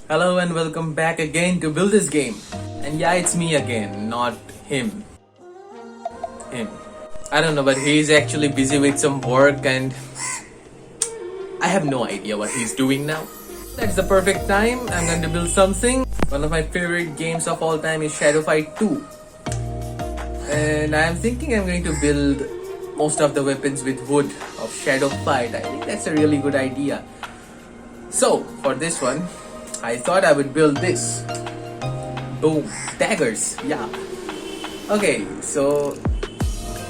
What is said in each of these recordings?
Hello and welcome back again to build this game. And yeah, it's me again, not him. Him. I don't know, but he's actually busy with some work and I have no idea what he's doing now. That's the perfect time. I'm going to build something. One of my favorite games of all time is Shadow Fight 2. And I'm thinking I'm going to build most of the weapons with wood of Shadow Fight. I think that's a really good idea. So, for this one, I thought I would build this. Boom. Daggers. Yeah. Okay, so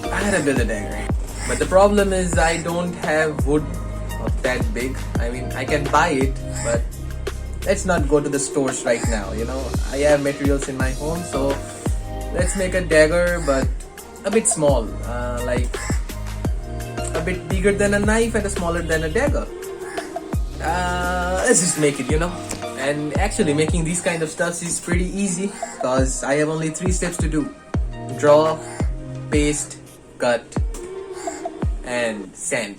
I had to build a dagger. But the problem is I don't have wood of that big. I mean, I can buy it, but let's not go to the stores right now, you know. I have materials in my home, so let's make a dagger, but a bit small. Like a bit bigger than a knife and smaller than a dagger. Let's just make it, you know. And actually making these kind of stuffs is pretty easy because I have only 3 steps to do. Draw, paste, cut, and sand,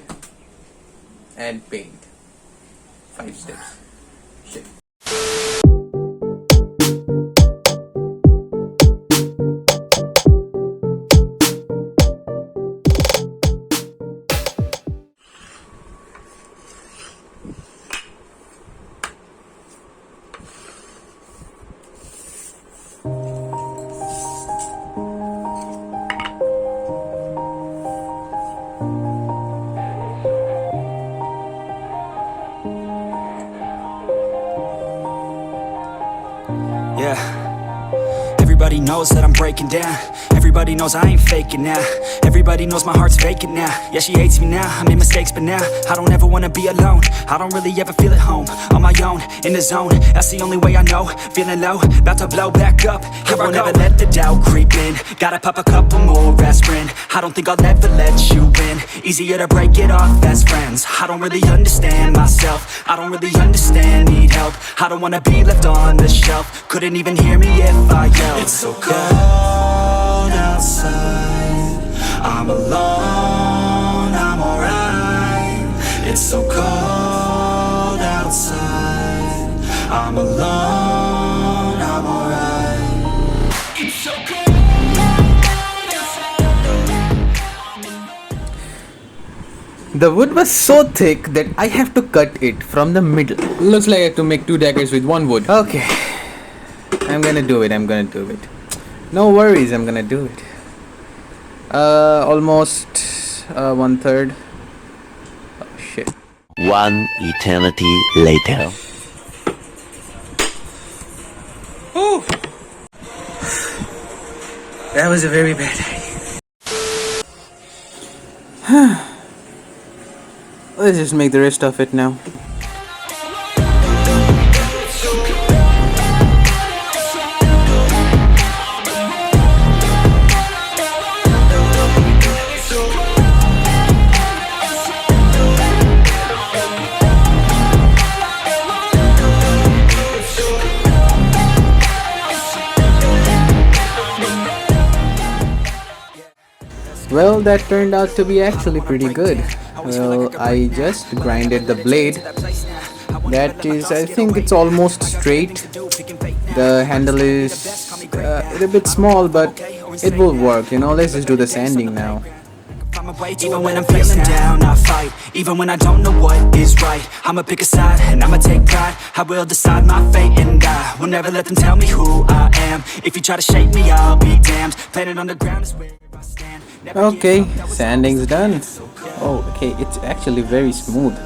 and paint. 5 steps. Shit. Yeah. Everybody knows that I'm breaking down. Everybody knows I ain't faking now. Everybody knows my heart's vacant now. Yeah, she hates me now, I made mistakes but now I don't ever wanna be alone. I don't really ever feel at home. On my own, in the zone, that's the only way I know. Feeling low, about to blow back up. Here I won't ever let the doubt creep in. Gotta pop a couple more aspirin. I don't think I'll ever let you in. Easier to break it off best friends. I don't really understand myself. I don't really understand, need help. I don't wanna be left on the shelf. Couldn't even hear me if I yelled. It's so cold outside, I'm alone, I'm alright. It's so cold outside, I'm alone, I'm alright. It's so cold outside. The wood was so thick that I have to cut it from the middle. Looks like I have to make 2 daggers with 1 wood. Okay. I'm gonna do it. No worries, I'm gonna do it. Almost 1/3. Oh shit. 1 eternity later. Ooh. That was a very bad idea. Let's just make the rest of it now. Well, that turned out to be actually pretty good. Well, I just grinded the blade. That is, I think it's almost straight. The handle is a bit small, but it will work, you know. Let's just do the sanding now. Even when I'm feeling down, I fight. Even when I don't know what is right, I'ma pick a side and I'ma take pride. I will decide my fate and I will never let them tell me who I am. If you try to shake me, I'll be damned. Planet on the ground is where I stand. Okay, sanding's done. Oh, okay, it's actually very smooth.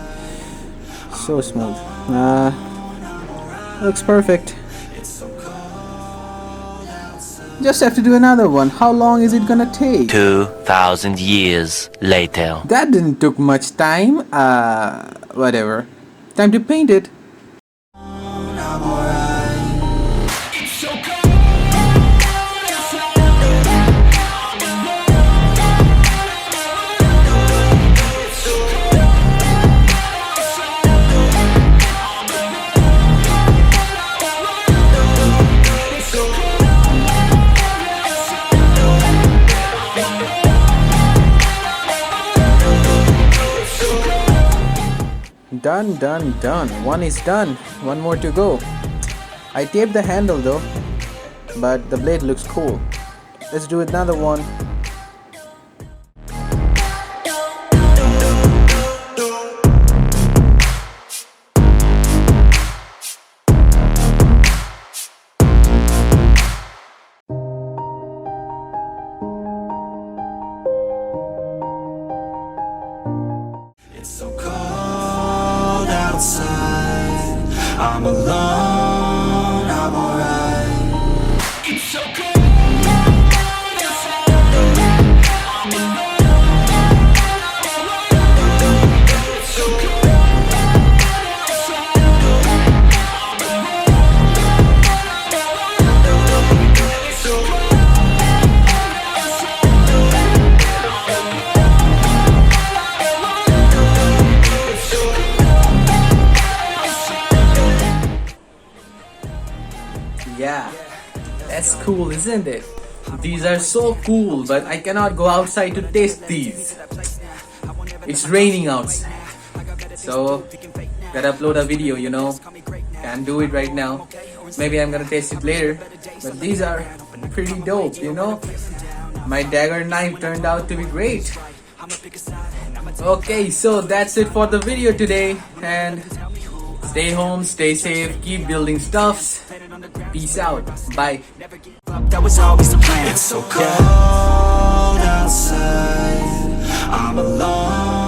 So smooth. Looks perfect. Just have to do another one. How long is it gonna take? 2,000 years later. That didn't took much time. Whatever. Time to paint it. Done. One is done. One more to go. I taped the handle though, but the blade looks cool. Let's do another one. It's so cold outside, I'm alone, I'm alright. It's so cold outside, I'm alone, it's so cold outside, I'm alone, it's so cold. Yeah, that's cool, isn't it? These are so cool, but I cannot go outside to taste these. It's raining outside, so gotta upload a video, you know. Can't do it right now. Maybe I'm gonna taste it later. But these are pretty dope, you know. My dagger knife turned out to be great. Okay, so that's it for the video today, and stay home, stay safe, keep building stuffs. Peace out. Bye. That was always the plan. It's so cold outside, I'm alone.